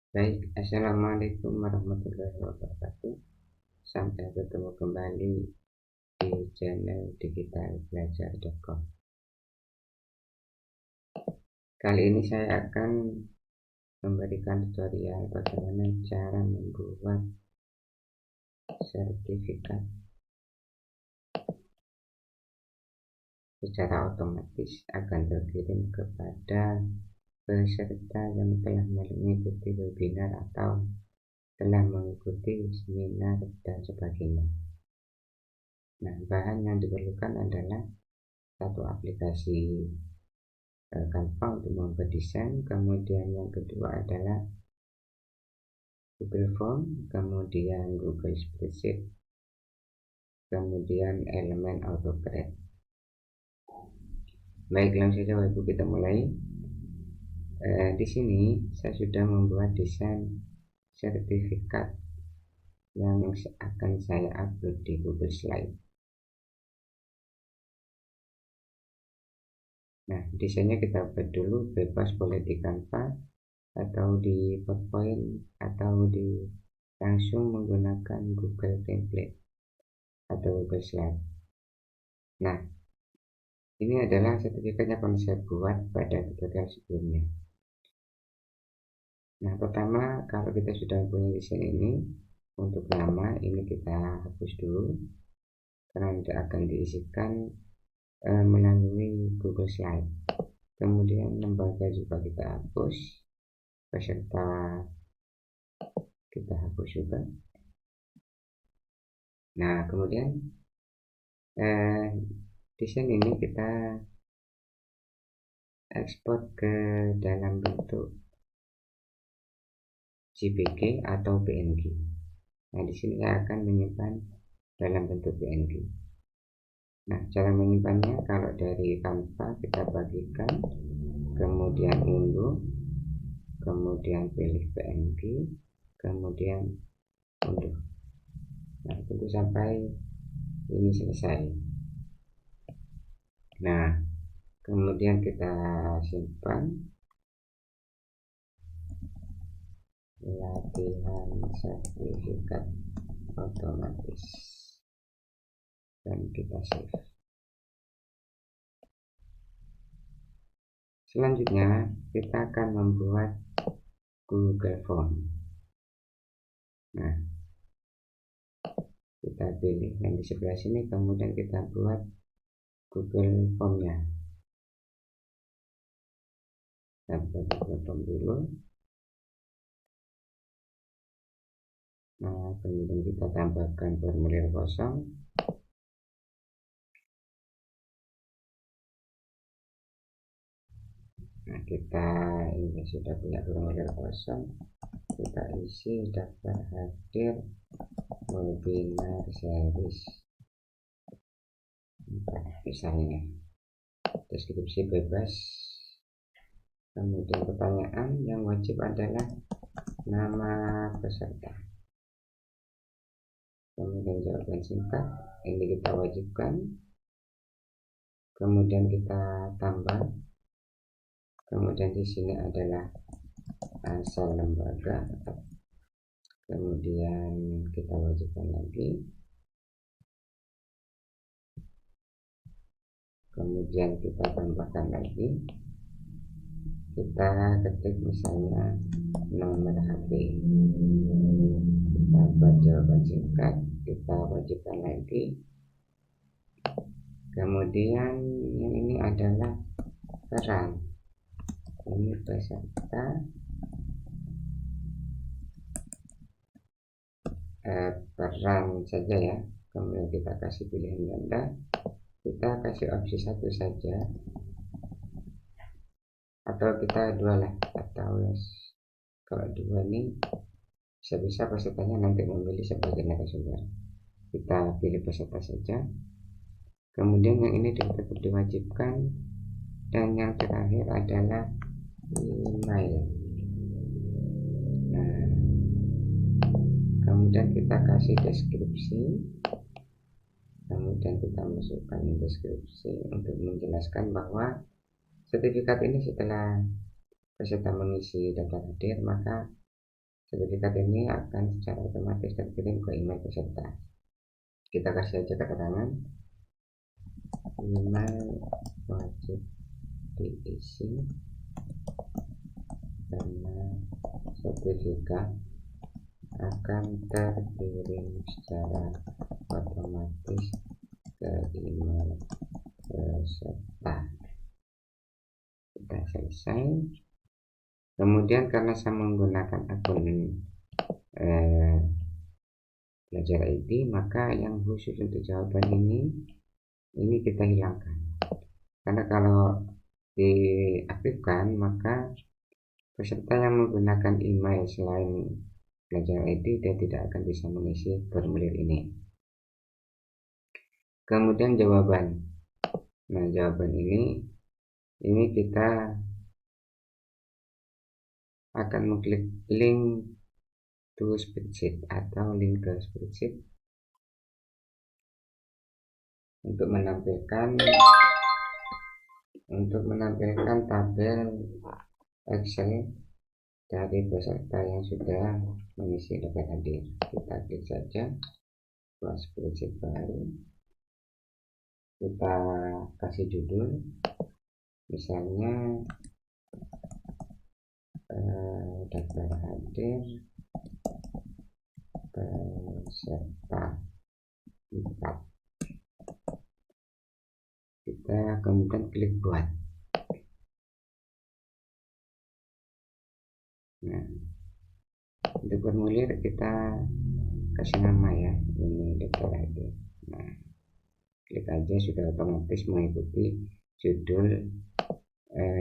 Baik, assalamualaikum warahmatullahi wabarakatuh. Sampai bertemu kembali di channel digitalbelajar.com. Kali ini saya akan memberikan tutorial bagaimana cara membuat sertifikat secara otomatis akan terkirim kepada peserta yang telah mengikuti webinar atau telah mengikuti seminar dan sebagainya. Nah, bahan yang diperlukan adalah satu aplikasi Canva untuk membuat desain, kemudian yang kedua adalah Google Form, kemudian Google Spreadsheet, kemudian elemen AutoCAD. Baik, langsung saja Ibu kita mulai. Di sini saya sudah membuat desain sertifikat yang akan saya upload di Google Slide. Nah, desainnya kita buat dulu, bebas boleh di Canva atau di PowerPoint atau di langsung menggunakan Google Template atau Google Slide. Nah, ini adalah sertifikat yang akan saya buat pada tutorial sebelumnya. Nah, pertama, kalau kita sudah punya desain ini, untuk nama ini kita hapus dulu karena tidak akan diisikan melalui Google Slide. Kemudian lembaga juga kita hapus, peserta kita hapus juga. Nah, kemudian desain ini kita ekspor ke dalam bentuk JPG atau PNG. Nah, di sini saya akan menyimpan dalam bentuk PNG. Nah, cara menyimpannya kalau dari Canva kita bagikan, kemudian unduh, kemudian pilih PNG, kemudian unduh. Nah, tunggu sampai ini selesai. Nah, kemudian kita simpan latihan sertifikat otomatis dan kita save. Selanjutnya kita akan membuat Google Form. Nah, kita pilih yang di sebelah sini, kemudian kita buat Google Form-nya. Kita buat Google Form dulu. Nah, kemudian kita tambahkan formulir kosong. Nah, kita ini sudah punya formulir kosong. Kita isi daftar hadir webinar series misalnya, deskripsi bebas, kemudian pertanyaan yang wajib adalah nama peserta, kemudian jawaban singkat ini kita wajibkan, kemudian kita tambah, kemudian di sini adalah asal lembaga, kemudian kita wajibkan lagi, kemudian kita tambahkan lagi, kita ketik misalnya nomor HP, kita buat jawaban singkat, kita wajibkan lagi, kemudian yang ini adalah peran, ini peserta, peran saja ya, kemudian kita kasih pilihan ganda, kita kasih opsi satu saja atau kita dua lah, atau kalau dua ini bisa-bisa pesertanya nanti memilih sebagai narasumber. Kita pilih peserta saja, kemudian yang ini tetap diwajibkan, dan yang terakhir adalah email. Nah, kemudian kita kasih deskripsi, kemudian kita masukkan deskripsi untuk menjelaskan bahwa sertifikat ini setelah peserta mengisi daftar hadir, maka sertifikat ini akan secara otomatis terkirim ke email peserta. Kita kasih aja keterangan email wajib diisi karena sertifikat akan terkirim secara otomatis ke email peserta. Sudah selesai. Kemudian karena saya menggunakan akun belajar ID, maka yang khusus untuk jawaban ini kita hilangkan. Karena kalau diaktifkan, maka peserta yang menggunakan email selain belajar ID dia tidak akan bisa mengisi formulir ini. Kemudian jawaban. Nah, jawaban ini kita akan mengklik link to spreadsheet atau link ke spreadsheet untuk menampilkan tabel Excel dari peserta yang sudah mengisi daftar hadir. Kita klik saja buat spreadsheet baru, kita kasih judul misalnya daftar hadir peserta 4. Kita kemudian klik buat. Nah, untuk formulir kita kasih nama ya, ini daftar hadir. Nah, klik aja sudah otomatis mengikuti judul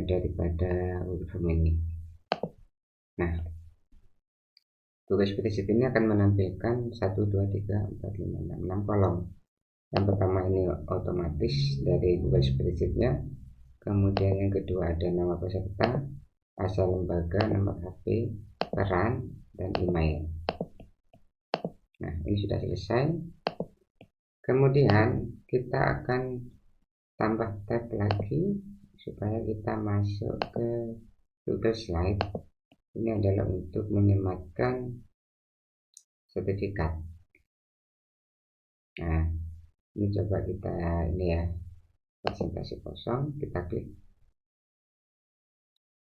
daripada form ini. Nah, tugas spreadsheet ini akan menampilkan 1, 2, 3, 4, 5, 6 kolom. Yang pertama ini otomatis dari Google Spreadsheet-nya. Kemudian yang kedua ada nama peserta, asal lembaga, nomor HP, peran, dan email. Nah, ini sudah selesai. Kemudian kita akan tambah tab lagi supaya kita masuk ke Google Slide. Ini adalah untuk menyematkan sertifikat. Nah, ini coba kita ya, presentasi kosong, kita klik.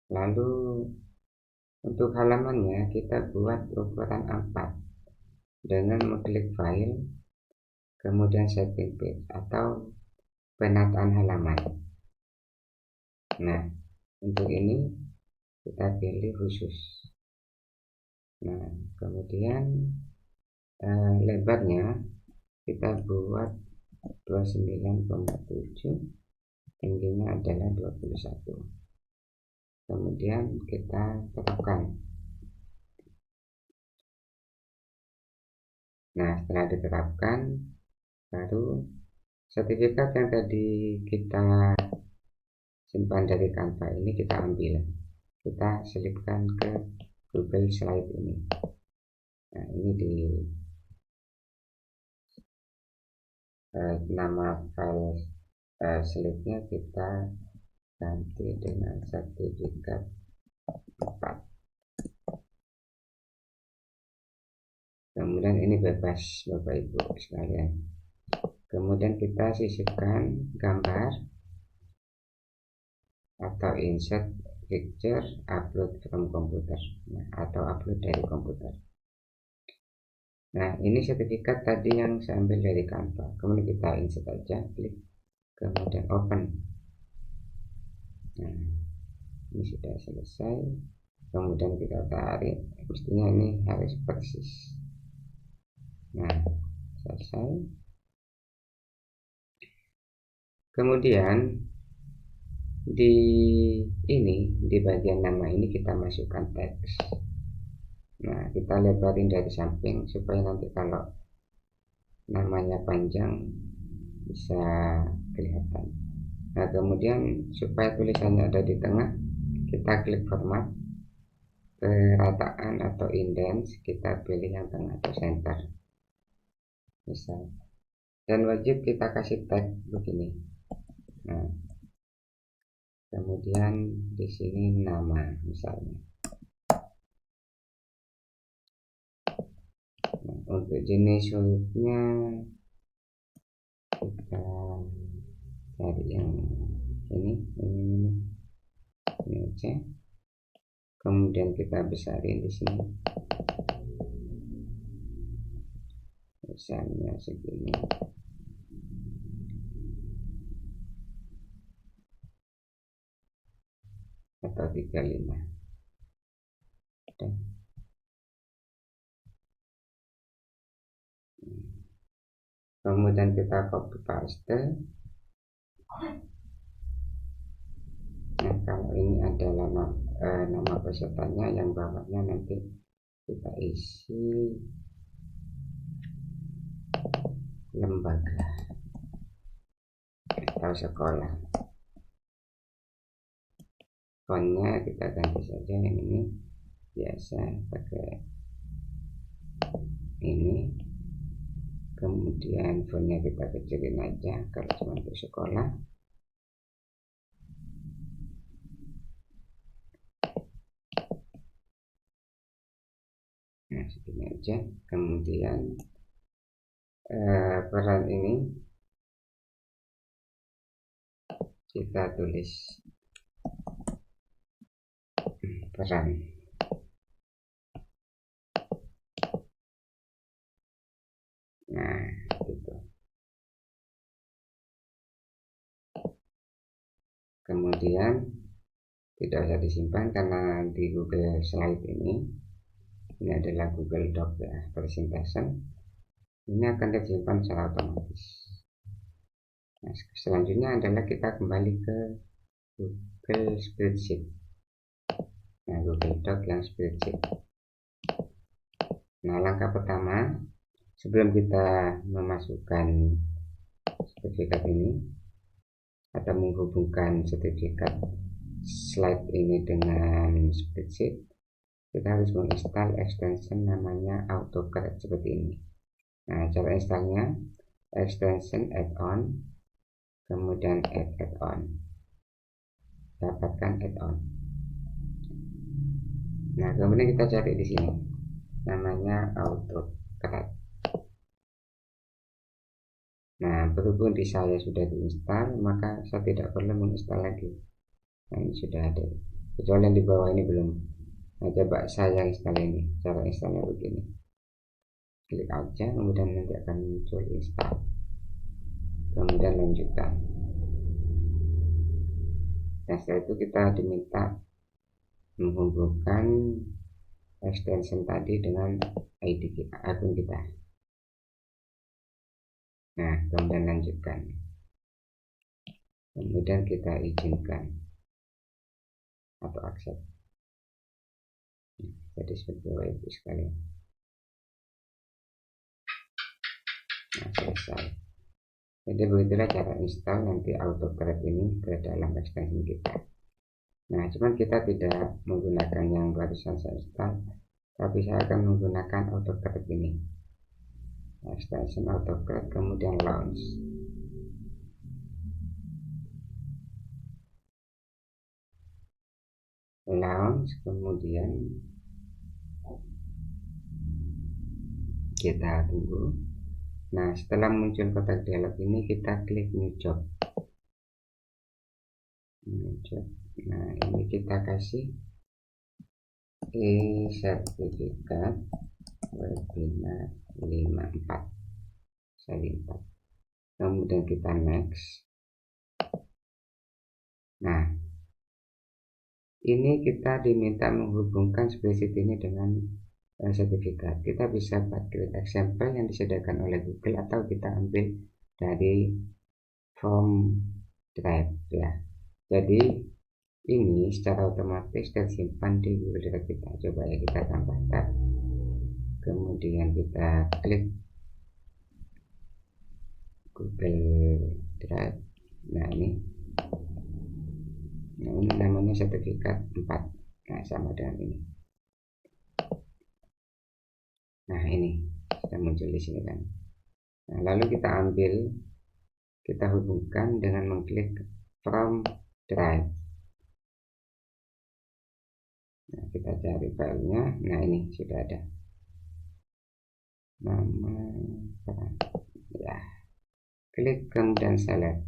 Lalu untuk halamannya kita buat ukuran A4 dengan mengklik file, kemudian setting page atau penataan halaman. Nah, untuk ini kita pilih khusus. Nah, kemudian lebarnya kita buat 29,7, tingginya adalah 21. Kemudian kita tetapkan. Nah, setelah ditetapkan, baru sertifikat yang tadi kita simpan dari Canva ini kita ambil, kita selipkan ke Google Slide ini. Nah, ini di nama file slide-nya kita ganti dengan sertifikat 4. Kemudian ini bebas Bapak Ibu sekalian. Kemudian kita sisipkan gambar atau insert picture, upload from komputer, atau upload dari komputer. Nah, ini sertifikat tadi yang saya ambil dari Canva. Kemudian kita insert aja, klik, kemudian open. Nah, ini sudah selesai. Kemudian kita tarik, mestinya ini harus persis. Nah, selesai. Kemudian di bagian nama ini kita masukkan teks. Nah, kita lebarin dari samping supaya nanti kalau namanya panjang bisa kelihatan. Nah, kemudian supaya tulisannya ada di tengah, kita klik format, perataan atau indents, kita pilih yang tengah atau center misal, dan wajib kita kasih tag begini. Nah, kemudian di sini nama misalnya. untuk jenis sulitnya kita cari yang ini aja. Kemudian kita besarin di sini, besarnya segini. Atau 35. Kemudian kita copy paste. Nah, kalau ini adalah nama pesertanya, yang bawahnya nanti kita isi lembaga atau sekolah. Fontnya kita ganti saja yang ini, biasa pakai ini. Kemudian fontnya kita kecilin aja kalau cuma untuk sekolah. Nah, segini aja. Kemudian peran ini kita tulis peran. Nah, gitu. Kemudian tidak usah disimpan karena di Google Slide ini adalah Google Doc ya, presentation. Ini akan disimpan secara otomatis. Nah, selanjutnya adalah kita kembali ke Google Spreadsheet. Nah, Google Doc yang spreadsheet. Nah, langkah pertama sebelum kita memasukkan sertifikat ini atau menghubungkan sertifikat slide ini dengan spreadsheet, kita harus menginstal extension namanya AutoCAD seperti ini. Nah, cara installnya extension add-on, kemudian add-on, dapatkan add-on. Nah, kemudian kita cari di sini namanya AutoCAD. Nah, berhubung di saya sudah diinstal, maka saya tidak perlu menginstal lagi. Nah, ini sudah ada, kecuali yang di bawah ini belum. Nah, coba saya install ini. Cara installnya begini, klik aja, kemudian nanti akan muncul install, kemudian lanjutkan. Nah, setelah itu kita diminta menghubungkan extension tadi dengan ID kita, akun kita. Nah, kemudian lanjutkan, kemudian kita izinkan atau accept. Jadi seperti itu sekalian. Nah, selesai. Jadi begitulah cara install nanti AutoCAD ini ke dalam extension kita. Nah, cuman kita tidak menggunakan yang barusan saya install, tapi saya akan menggunakan AutoCAD ini. Extension AutoCAD, kemudian launch. Kemudian kita tunggu. Nah, setelah muncul kotak dialog ini, kita klik new job. Nah, ini kita kasih sertifikat webinar 54 seri 4. Kemudian kita next. Nah, ini kita diminta menghubungkan spreadsheet ini dengan sertifikat. Kita bisa pakai example yang disediakan oleh Google atau kita ambil dari form drive ya. Jadi ini secara otomatis tersimpan di Google Drive kita. Coba ya, kita tambah tab, kemudian kita klik Google Drive. Nah, ini namanya sertifikat 4. Nah, sama dengan ini. Nah, ini sudah muncul di sini kan. Nah, lalu kita ambil, kita hubungkan dengan mengklik from drive. Nah, kita cari filenya. Nah, ini sudah ada. nama peran. Ya, klik kemudian select.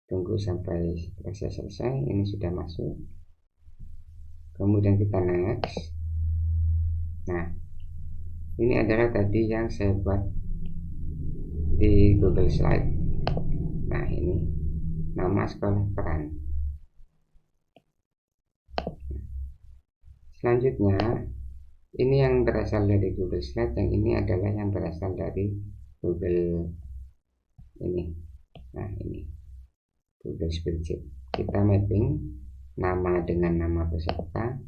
Tunggu sampai proses selesai. Ini sudah masuk. Kemudian kita next. Nah, ini adalah tadi yang saya buat di Google Slide. Nah, ini nama sekolah peran. Selanjutnya, ini yang berasal dari Google Slide, yang ini adalah yang berasal dari Google ini. Nah, ini Google Spreadsheet. Kita mapping nama dengan nama peserta,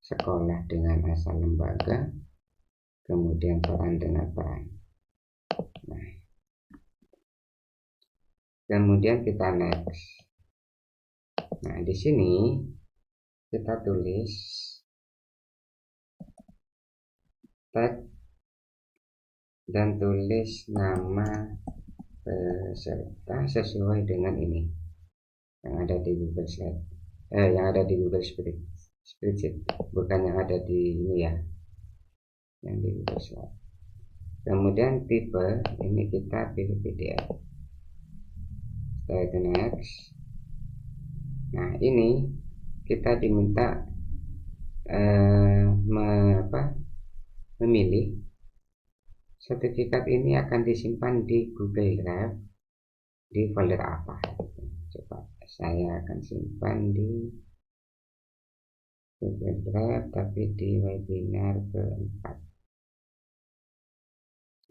sekolah dengan asal lembaga, kemudian peran dengan peran. Nah, kemudian kita next. Nah, di sini kita tulis tag dan tulis nama peserta sesuai dengan ini yang ada di Google Slide, yang ada di Google Spreadsheet, bukan yang ada di ini ya, yang di Google Slide. Kemudian tipe ini kita pilih PDF. Setelah itu next. Nah, ini kita diminta memilih sertifikat ini akan disimpan di Google Drive di folder apa. Coba saya akan simpan di Google Drive tapi di webinar keempat.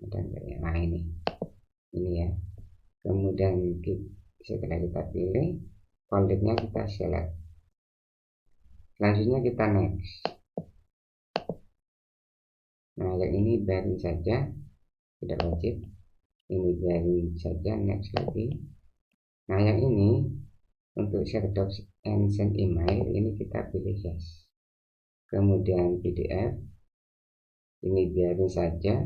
Ada enggak ya? Nah, ini ya. Kemudian setelah kita pilih foldernya, kita select. Selanjutnya kita next. Nah, yang ini biarin saja, tidak wajib. Ini biarin saja, next lagi. Nah, yang ini untuk share docs and send email, ini kita pilih yes. Kemudian PDF ini biarin saja,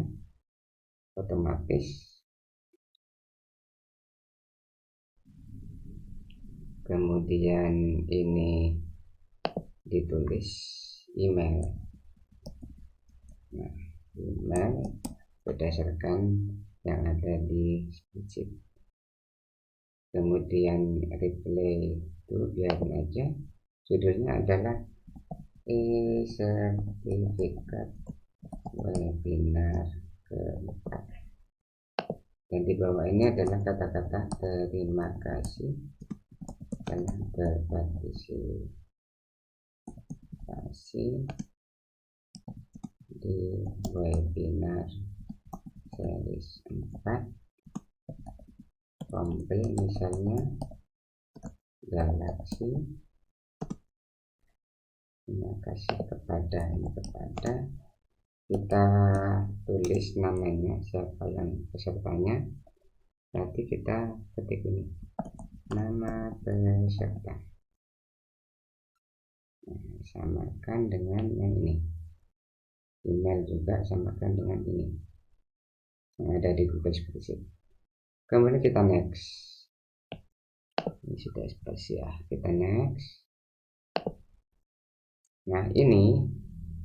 otomatis. Kemudian ini ditulis email. Nah, email berdasarkan yang ada di spreadsheet. Kemudian replay itu biarin aja, judulnya adalah sertifikat webinar keempat. Dan di bawah ini adalah kata-kata terima kasih telah berpartisipasi di webinar series 4 komplain, misalnya Galaxy. Terima kasih kepada kita tulis namanya, siapa yang pesertanya. Nanti kita ketik ini nama peserta. Nah, samakan dengan yang ini. Email juga samakan dengan ini yang ada di Google Spreadsheet. Kemudian kita next. Ini sudah spasi ya, kita next. Nah, ini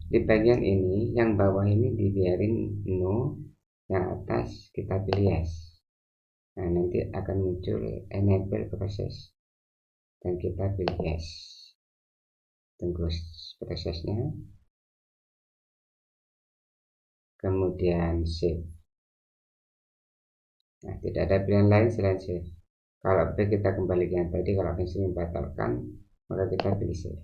di bagian ini, yang bawah ini dibiarin no, yang atas kita pilih yes. Nah, nanti akan muncul enable proses dan kita pilih yes. Tunggu prosesnya. Kemudian save. Nah, tidak ada pilihan lain selain save. Kalau kita kembali ke yang tadi, kalau ingin membatalkan, maka kita pilih save.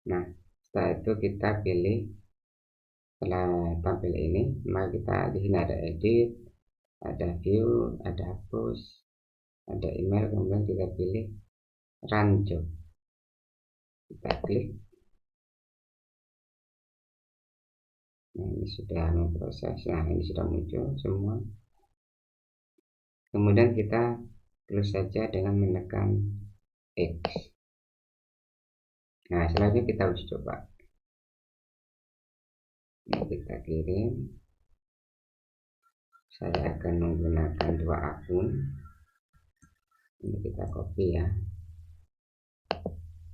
Nah, setelah itu kita pilih, setelah tampil ini, maka kita di sini ada edit, ada view, ada hapus, ada email, kemudian kita pilih run job. Kita klik. Nah, ini sudah memproses. Nah, ini sudah muncul semua. Kemudian kita close saja dengan menekan X. Nah, selanjutnya kita uji coba. Ini kita kirim. Saya akan menggunakan 2 akun. Ini kita copy ya.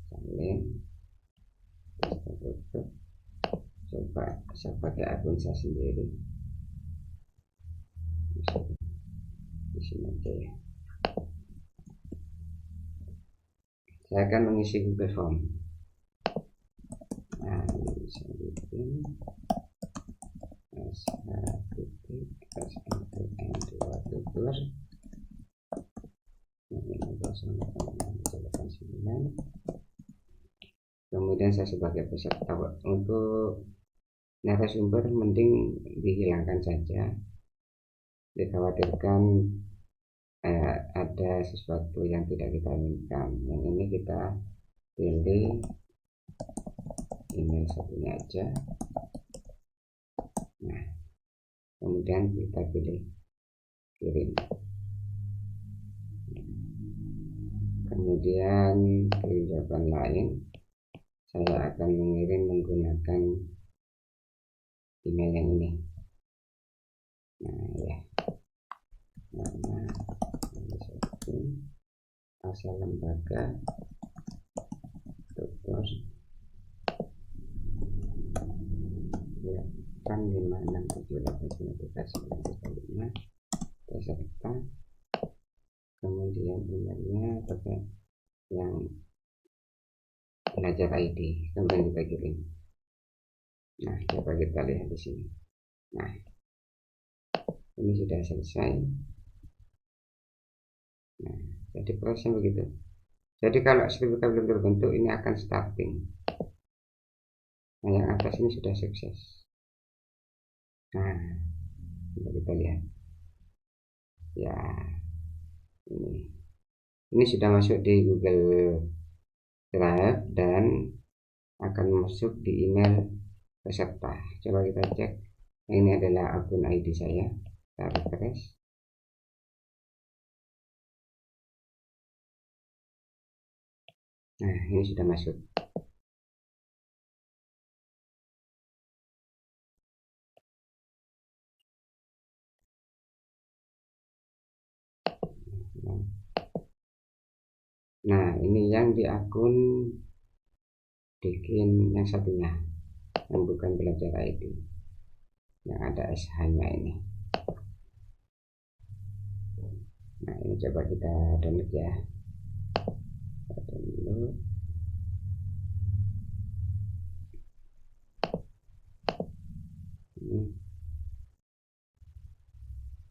Salin. kita tutup. Coba saya pakai akun saya sendiri di sini aja ya. Saya akan mengisi Google Form. Nah, ini saya bikin s1.snn2 kemudian saya sebagai peserta. Untuk narasumber mending dihilangkan saja, dikhawatirkan ada sesuatu yang tidak kita inginkan. Yang ini kita pilih email satunya aja. Nah, kemudian kita pilih kirim. Kemudian kirim jawaban lain. Saya akan mengirim menggunakan email yang ini. Nah ya, nama asal lembaga tutor 8567895 peserta, kemudian emailnya pakai yang belajar ID, kemudian kita kirim. Nah, coba kita lihat di sini. Nah, ini sudah selesai. Nah, jadi prosesnya begitu. Jadi kalau sertifikat belum terbentuk, ini akan starting. Nah, yang atas ini sudah sukses. Nah, coba kita lihat. Ya, ini sudah masuk di Google Drive dan akan masuk di email peserta. Coba kita cek. Ini adalah akun ID saya. Kita refresh. Nah, ini sudah masuk. Nah, ini yang di akun bikin yang satunya, yang bukan belajar ID, yang ada SH-nya ini. Nah, ini coba kita download ya. Kita download.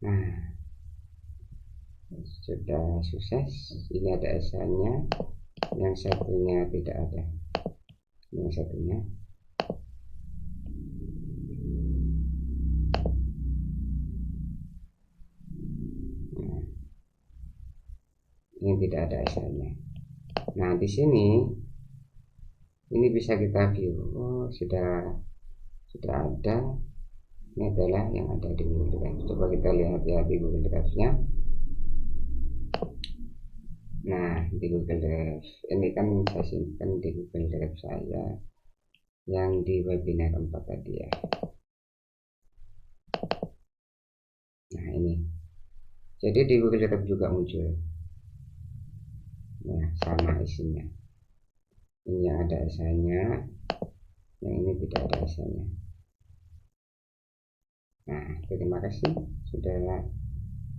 Nah, sudah sukses. Ini ada SH-nya, yang satunya tidak ada. Yang satunya ini tidak ada SH-nya. Nah, di sini ini bisa kita view. Oh, sudah ada. Ini adalah yang ada di Google Drive. Coba kita lihat ya di Google Drive-nya. Nah, di Google Drive ini kan saya simpan di Google Drive saya yang di webinar 4 tadi ya. Nah, ini jadi di Google Drive juga muncul. Nah, sama isinya. Ini yang ada SH-nya, yang ini tidak ada SH-nya. Nah, terima kasih sudah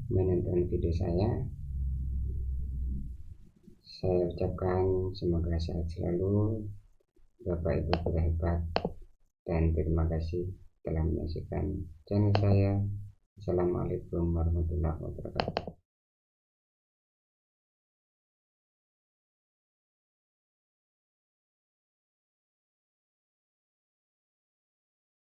menonton video saya. Saya ucapkan semoga sehat selalu, Bapak Ibu guru hebat, dan terima kasih telah menyaksikan channel saya. Assalamualaikum warahmatullahi wabarakatuh.